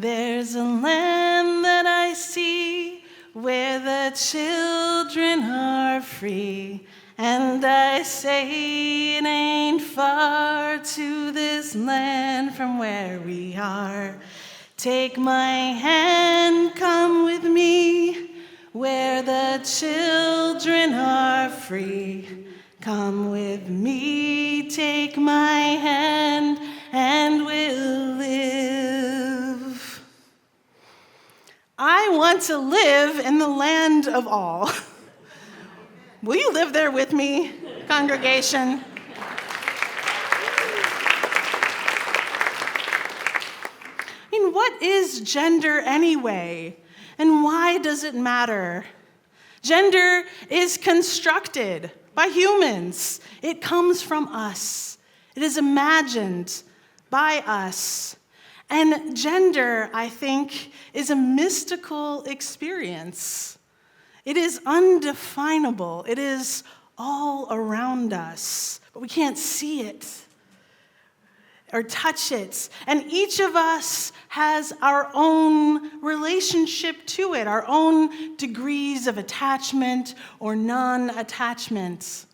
There's a land that I see where the children are free. And I say it ain't far to this land from where we are. Take my hand, come with me, where the children are free. Come with me, take my hand, and we'll live. I want to live in the land of all. Will you live there with me, congregation? I mean, what is gender anyway? And why does it matter? Gender is constructed by humans. It comes from us. It is imagined by us. And gender, I think, is a mystical experience. It is undefinable. It is all around us, but we can't see it or touch it. And each of us has our own relationship to it, our own degrees of attachment or non-attachment.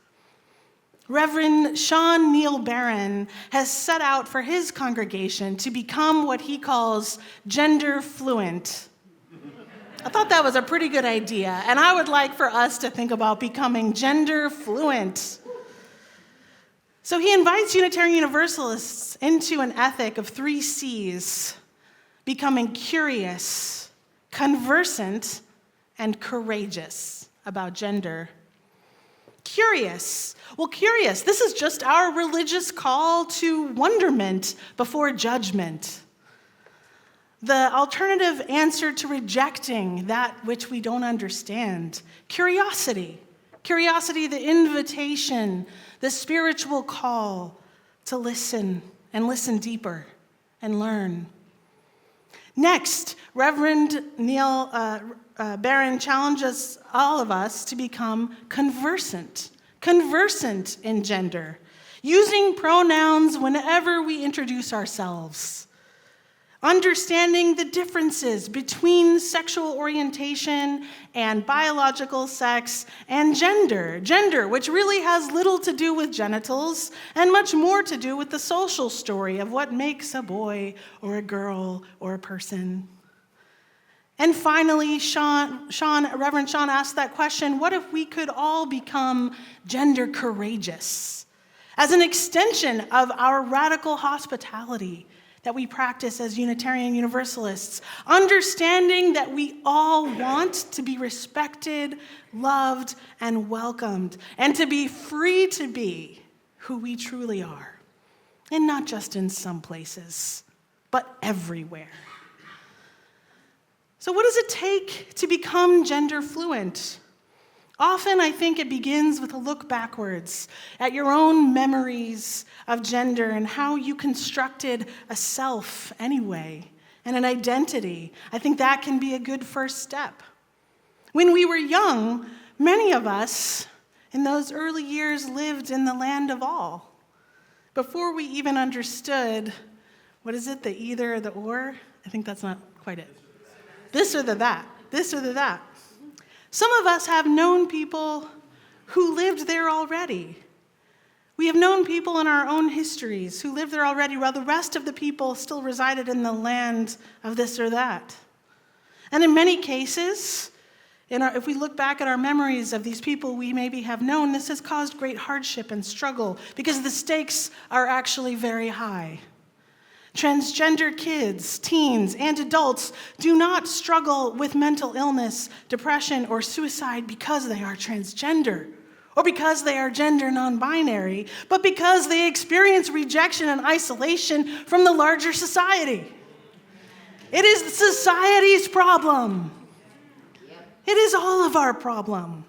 Reverend Sean Neil Barron has set out for his congregation to become what he calls gender fluent. I thought that was a pretty good idea, and I would like for us to think about becoming gender fluent. So he invites Unitarian Universalists into an ethic of 3 C's: becoming curious, conversant, and courageous about gender. Curious. Well, curious, this is just our religious call to wonderment before judgment. The alternative answer to rejecting that which we don't understand. Curiosity. Curiosity, the invitation, the spiritual call to listen and listen deeper and learn. Next, Reverend Neil Barron challenges all of us to become conversant in gender, using pronouns whenever we introduce ourselves. Understanding the differences between sexual orientation and biological sex and gender, which really has little to do with genitals and much more to do with the social story of what makes a boy or a girl or a person. And finally, Reverend Sean asked that question, what if we could all become gender courageous as an extension of our radical hospitality that we practice as Unitarian Universalists, understanding that we all want to be respected, loved, and welcomed, and to be free to be who we truly are, and not just in some places, but everywhere. So what does it take to become gender fluent? Often, I think it begins with a look backwards at your own memories of gender and how you constructed a self anyway, and an identity. I think that can be a good first step. When we were young, many of us in those early years lived in the land of all. Before we even understood, what is it, the either or the or? I think that's not quite it. This or the that, this or the that. Some of us have known people who lived there already. We have known people in our own histories who lived there already, while the rest of the people still resided in the land of this or that. And in many cases, if we look back at our memories of these people we maybe have known, this has caused great hardship and struggle because the stakes are actually very high. Transgender kids, teens, and adults do not struggle with mental illness, depression, or suicide because they are transgender or because they are gender non-binary, but because they experience rejection and isolation from the larger society. It is society's problem. It is all of our problem.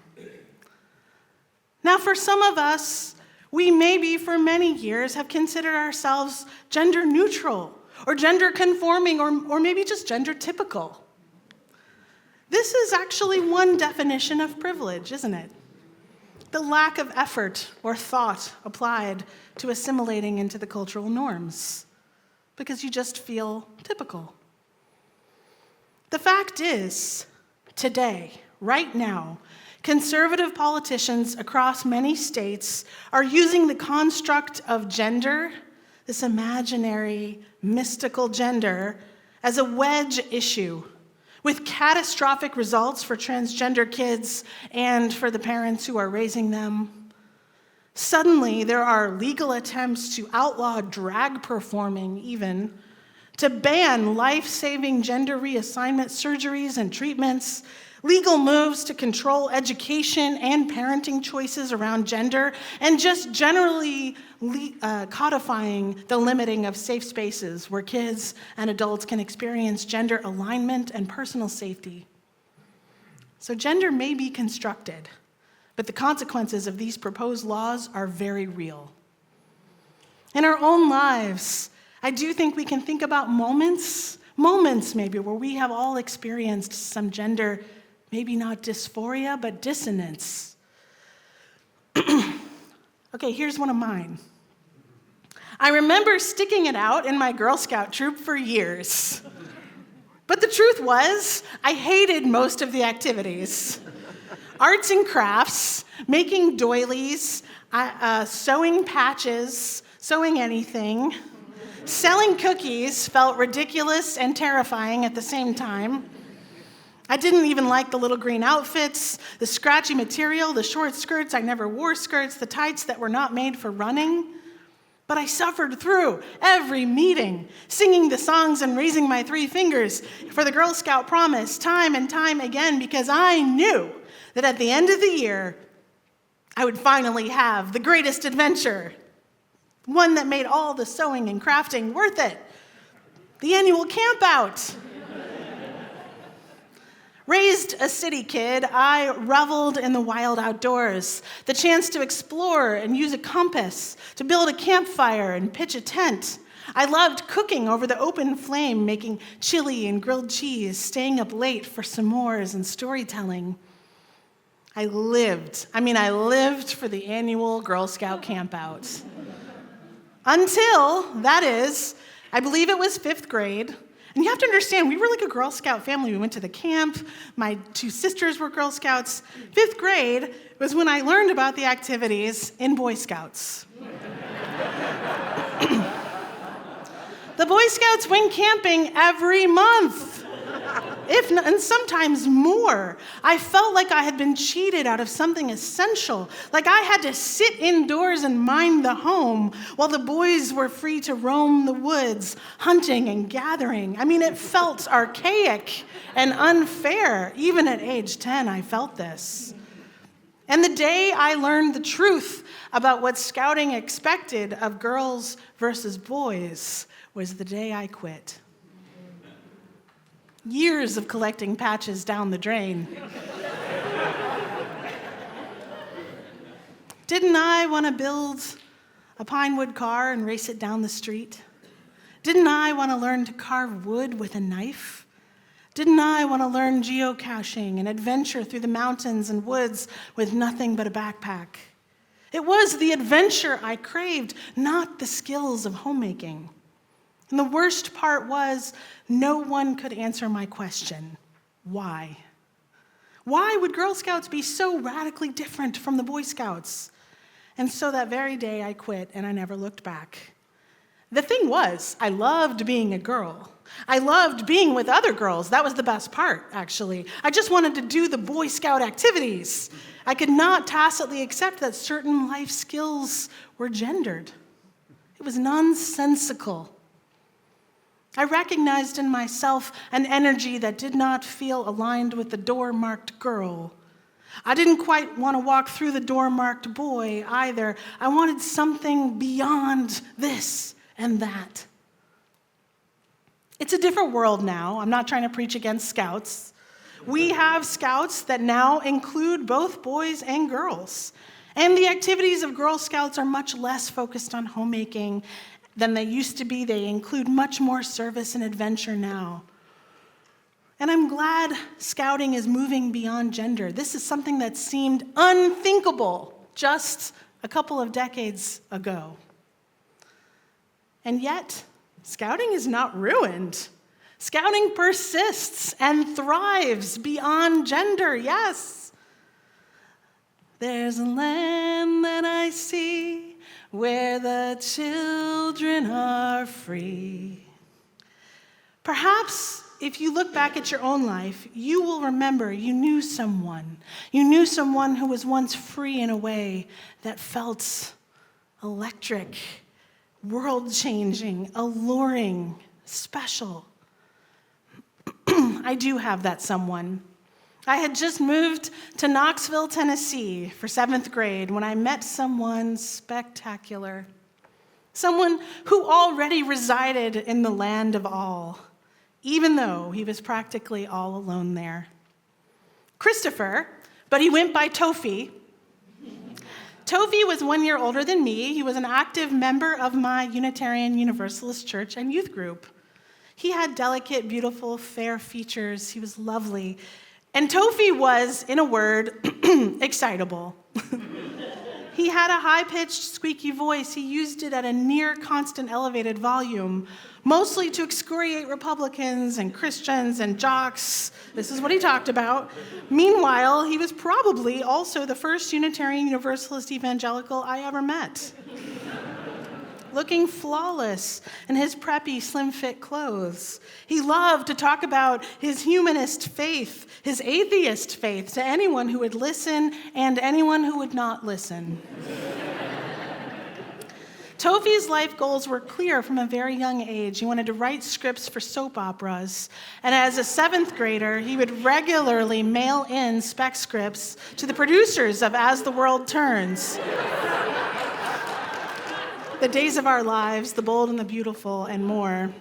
Now, for some of us, we maybe for many years have considered ourselves gender neutral or gender conforming or maybe just gender typical. This is actually one definition of privilege, isn't it? The lack of effort or thought applied to assimilating into the cultural norms because you just feel typical. The fact is, today, right now, conservative politicians across many states are using the construct of gender, this imaginary, mystical gender, as a wedge issue, with catastrophic results for transgender kids and for the parents who are raising them. Suddenly, there are legal attempts to outlaw drag performing even, to ban life-saving gender reassignment surgeries and treatments, legal moves to control education and parenting choices around gender, and just generally codifying the limiting of safe spaces where kids and adults can experience gender alignment and personal safety. So gender may be constructed, but the consequences of these proposed laws are very real. In our own lives, I do think we can think about moments maybe, where we have all experienced some gender, maybe not dysphoria, but dissonance. Okay, here's one of mine. I remember sticking it out in my Girl Scout troop for years. But the truth was, I hated most of the activities. Arts and crafts, making doilies, sewing patches, sewing anything. Selling cookies felt ridiculous and terrifying at the same time. I didn't even like the little green outfits, the scratchy material, the short skirts. I never wore skirts, the tights that were not made for running. But I suffered through every meeting, singing the songs and raising my 3 fingers for the Girl Scout promise time and time again, because I knew that at the end of the year, I would finally have the greatest adventure, one that made all the sewing and crafting worth it, the annual camp out. Raised a city kid, I reveled in the wild outdoors, the chance to explore and use a compass, to build a campfire and pitch a tent. I loved cooking over the open flame, making chili and grilled cheese, staying up late for s'mores and storytelling. I lived for the annual Girl Scout campout. Until, that is, I believe it was 5th grade. And you have to understand, we were like a Girl Scout family. We went to the camp. My 2 sisters were Girl Scouts. 5th grade was when I learned about the activities in Boy Scouts. The Boy Scouts went camping every month, and sometimes more. I felt like I had been cheated out of something essential, like I had to sit indoors and mind the home while the boys were free to roam the woods, hunting and gathering. I mean, it felt archaic and unfair. Even at age 10, I felt this. And the day I learned the truth about what scouting expected of girls versus boys was the day I quit. Years of collecting patches down the drain. Didn't I want to build a pine wood car and race it down the street? Didn't I want to learn to carve wood with a knife? Didn't I want to learn geocaching and adventure through the mountains and woods with nothing but a backpack? It was the adventure I craved, not the skills of homemaking. And the worst part was, no one could answer my question. Why? Why would Girl Scouts be so radically different from the Boy Scouts? And so that very day I quit and I never looked back. The thing was, I loved being a girl. I loved being with other girls. That was the best part, actually. I just wanted to do the Boy Scout activities. I could not tacitly accept that certain life skills were gendered. It was nonsensical. I recognized in myself an energy that did not feel aligned with the door-marked girl. I didn't quite want to walk through the door-marked boy either. I wanted something beyond this and that. It's a different world now. I'm not trying to preach against scouts. We have scouts that now include both boys and girls. And the activities of Girl Scouts are much less focused on homemaking than they used to be. They include much more service and adventure now. And I'm glad scouting is moving beyond gender. This is something that seemed unthinkable just a couple of decades ago. And yet, scouting is not ruined. Scouting persists and thrives beyond gender, yes. There's a land that I see where the children are free. Perhaps if you look back at your own life, you will remember you knew someone. You knew someone who was once free in a way that felt electric, world-changing, alluring, special. I do have that someone. I had just moved to Knoxville, Tennessee for 7th grade when I met someone spectacular. Someone who already resided in the land of all, even though he was practically all alone there. Christopher, but he went by Tofi. Tofi was 1 year older than me. He was an active member of my Unitarian Universalist church and youth group. He had delicate, beautiful, fair features. He was lovely. And Tofi was, in a word, excitable. He had a high-pitched, squeaky voice. He used it at a near-constant elevated volume, mostly to excoriate Republicans and Christians and jocks. This is what he talked about. Meanwhile, he was probably also the first Unitarian Universalist evangelical I ever met. Looking flawless in his preppy, slim-fit clothes. He loved to talk about his humanist faith, his atheist faith, to anyone who would listen and anyone who would not listen. Tofi's life goals were clear from a very young age. He wanted to write scripts for soap operas, and as a 7th grader, he would regularly mail in spec scripts to the producers of As the World Turns, The Days of Our Lives, The Bold and the Beautiful, and more.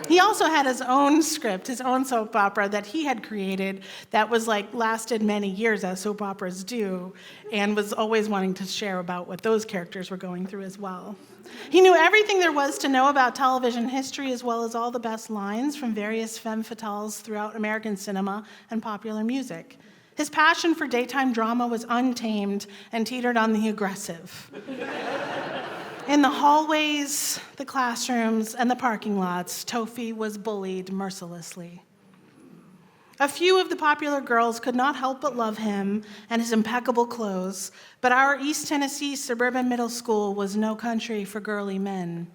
He also had his own script, his own soap opera that he had created that was lasted many years, as soap operas do, and was always wanting to share about what those characters were going through as well. He knew everything there was to know about television history, as well as all the best lines from various femme fatales throughout American cinema and popular music. His passion for daytime drama was untamed and teetered on the aggressive. In the hallways, the classrooms, and the parking lots, Tofi was bullied mercilessly. A few of the popular girls could not help but love him and his impeccable clothes, but our East Tennessee suburban middle school was no country for girly men.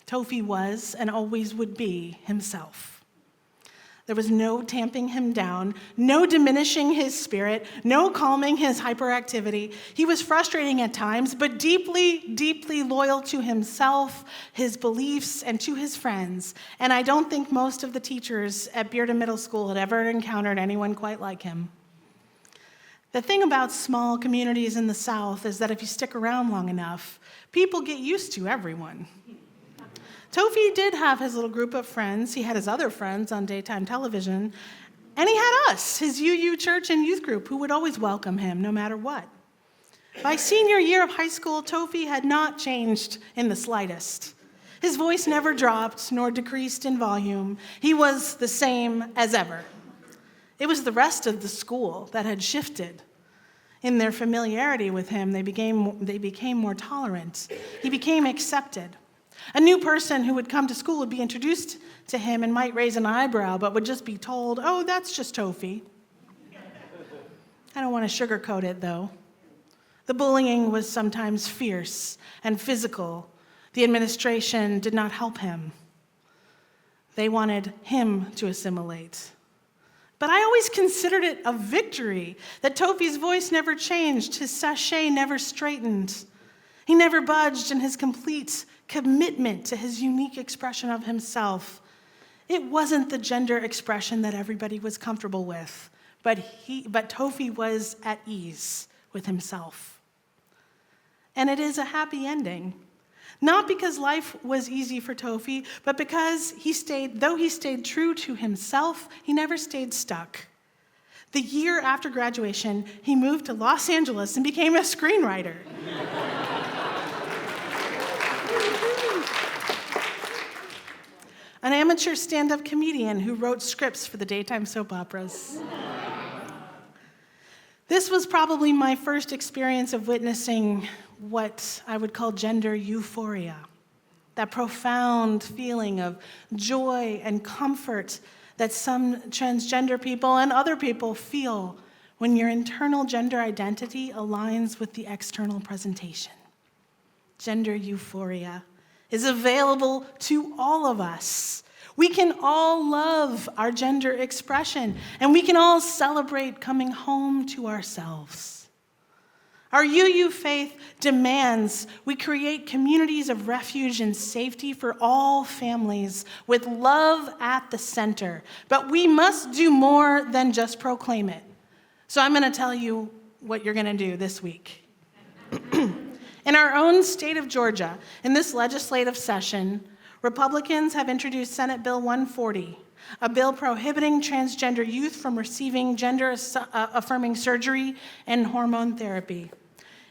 Tofi was, and always would be, himself. There was no tamping him down, no diminishing his spirit, no calming his hyperactivity. He was frustrating at times, but deeply, deeply loyal to himself, his beliefs, and to his friends. And I don't think most of the teachers at Bearden Middle School had ever encountered anyone quite like him. The thing about small communities in the South is that if you stick around long enough, people get used to everyone. Tofi did have his little group of friends. He had his other friends on daytime television. And he had us, his UU church and youth group, who would always welcome him no matter what. By senior year of high school, Tofi had not changed in the slightest. His voice never dropped nor decreased in volume. He was the same as ever. It was the rest of the school that had shifted. In their familiarity with him, they became more tolerant. He became accepted. A new person who would come to school would be introduced to him and might raise an eyebrow, but would just be told, "Oh, that's just Tofi." I don't want to sugarcoat it, though. The bullying was sometimes fierce and physical. The administration did not help him. They wanted him to assimilate. But I always considered it a victory that Tofi's voice never changed, his sachet never straightened. He never budged in his complete commitment to his unique expression of himself. It wasn't the gender expression that everybody was comfortable with, but Tofi was at ease with himself. And it is a happy ending. Not because life was easy for Tofi, but because though he stayed true to himself, he never stayed stuck. The year after graduation, he moved to Los Angeles and became a screenwriter. An amateur stand-up comedian who wrote scripts for the daytime soap operas. This was probably my first experience of witnessing what I would call gender euphoria. that profound feeling of joy and comfort that some transgender people and other people feel when your internal gender identity aligns with the external presentation. Gender euphoria is available to all of us. We can all love our gender expression, and we can all celebrate coming home to ourselves. Our UU faith demands we create communities of refuge and safety for all families with love at the center. But we must do more than just proclaim it. So I'm going to tell you what you're going to do this week. In our own state of Georgia, in this legislative session, Republicans have introduced Senate Bill 140, a bill prohibiting transgender youth from receiving gender-affirming surgery and hormone therapy.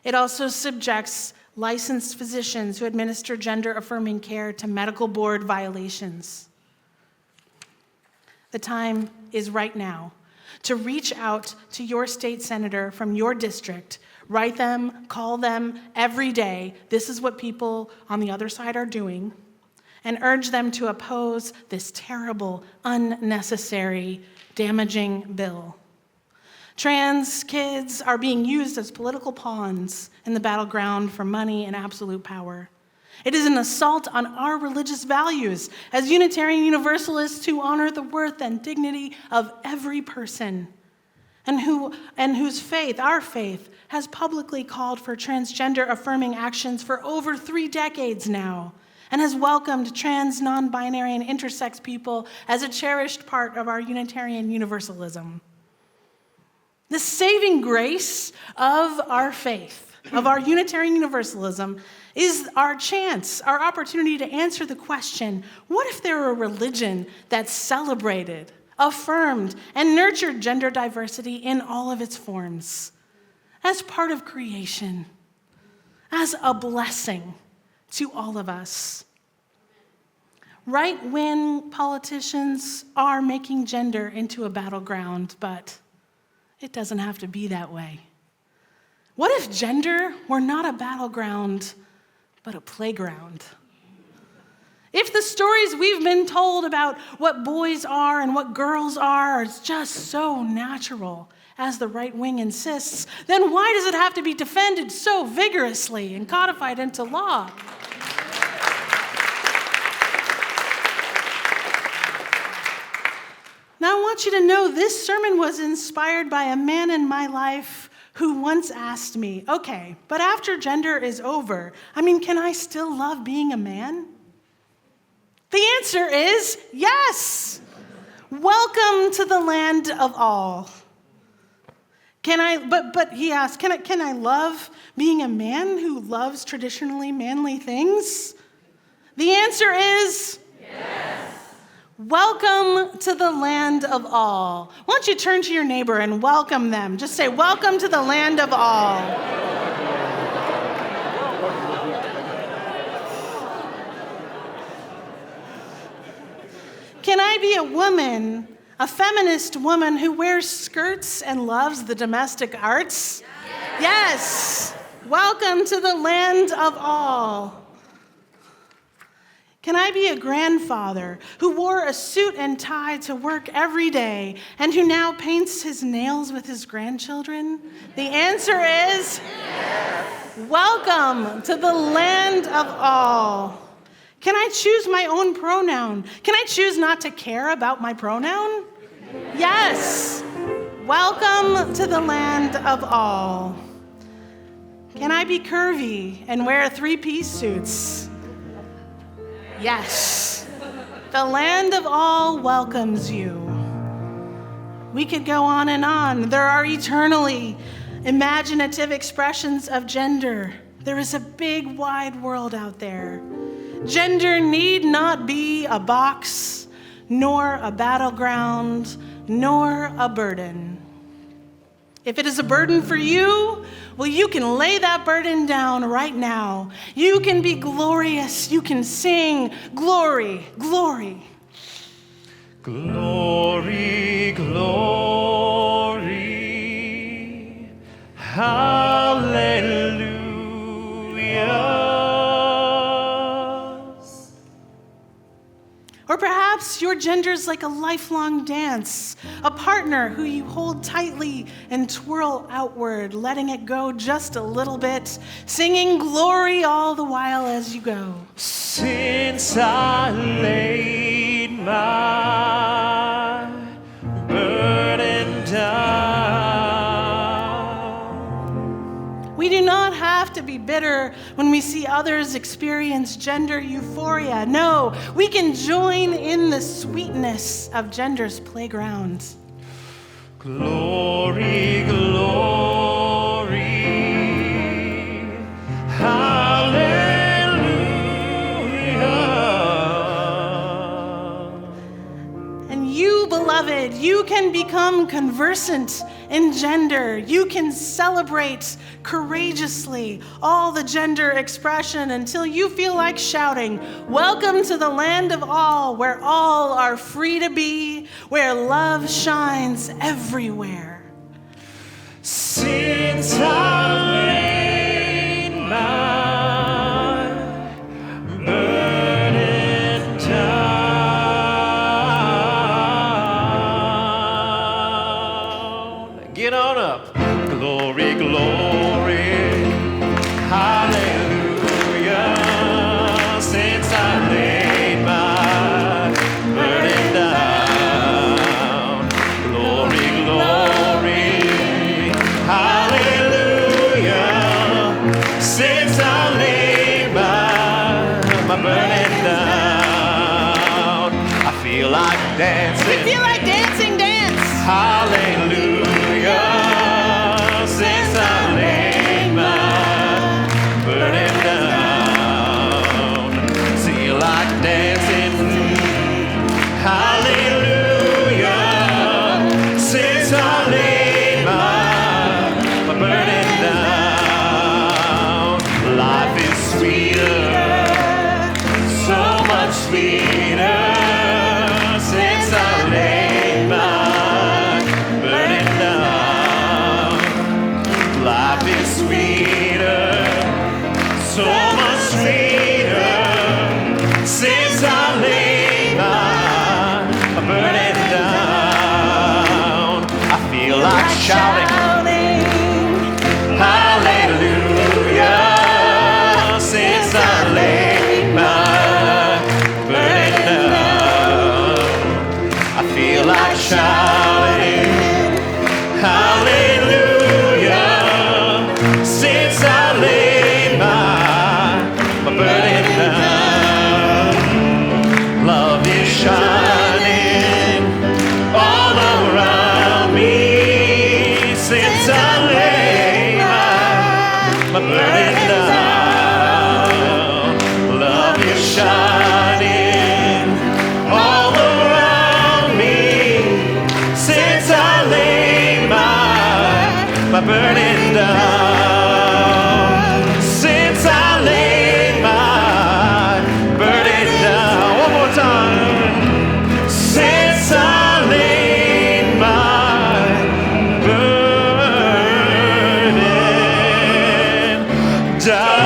It also subjects licensed physicians who administer gender-affirming care to medical board violations. The time is right now to reach out to your state senator from your district. Write them, call them every day. This is what people on the other side are doing. And urge them to oppose this terrible, unnecessary, damaging bill. Trans kids are being used as political pawns in the battleground for money and absolute power. It is an assault on our religious values as Unitarian Universalists who honor the worth and dignity of every person, and whose faith, our faith, has publicly called for transgender-affirming actions for over 3 decades now, and has welcomed trans, non-binary, and intersex people as a cherished part of our Unitarian Universalism. The saving grace of our faith, of our Unitarian Universalism, is our chance, our opportunity to answer the question, what if there were a religion that celebrated, affirmed, and nurtured gender diversity in all of its forms, as part of creation, as a blessing to all of us? Right-wing politicians are making gender into a battleground, but it doesn't have to be that way. What if gender were not a battleground, but a playground? If the stories we've been told about what boys are and what girls are just so natural, as the right wing insists, then why does it have to be defended so vigorously and codified into law? Now, I want you to know this sermon was inspired by a man in my life who once asked me, okay, but after gender is over, can I still love being a man? The answer is yes. Welcome to the land of all. But he asked, can I love being a man who loves traditionally manly things? The answer is yes. Welcome to the land of all. Why don't you turn to your neighbor and welcome them? Just say, welcome to the land of all. Can I be a woman, a feminist woman who wears skirts and loves the domestic arts? Yes. Welcome to the land of all. Can I be a grandfather who wore a suit and tie to work every day and who now paints his nails with his grandchildren? The answer is yes. Welcome to the land of all. Can I choose my own pronoun? Can I choose not to care about my pronoun? Yes. Welcome to the land of all. Can I be curvy and wear 3-piece suits? Yes. The land of all welcomes you. We could go on and on. There are eternally imaginative expressions of gender. There is a big, wide world out there. Gender need not be a box, nor a battleground, nor a burden. If it is a burden for you, well, you can lay that burden down right now. You can be glorious. You can sing glory, glory. Glory, glory, hallelujah. gender's like a lifelong dance, a partner who you hold tightly and twirl outward, letting it go just a little bit, singing glory all the while as you go. Since I laid my burden down. We do not have to be bitter when we see others experience gender euphoria. No, we can join in the sweetness of gender's playground. Glory, glory, hallelujah. And you, beloved, you can become conversant in gender. You can celebrate courageously all the gender expression until you feel like shouting, "Welcome to the land of all, where all are free to be, where love shines everywhere." Since I laid my burden down. Get on up. Glory, glory, hallelujah. Since I laid my burden down. Glory, glory, hallelujah. Since I laid my burden down. I feel like dancing. We feel like dancing, dance. Hallelujah. Since I laid my burden down. Feel like dancing. Hallelujah. Since I laid my burden down. Life is sweeter, so much sweeter. Since I laid my burden down. Life is sweeter, so much sweeter. Since I laid my burden down. I feel like shouting. Hallelujah. Since I laid my burden down. I feel like shouting. Hallelujah. Since I laid my burden down. Love is shining all around me. Since I laid my burden down. Love is shining all around me. Since I laid my burden down. Since I laid my burden down. One more time. Since I laid my burden down.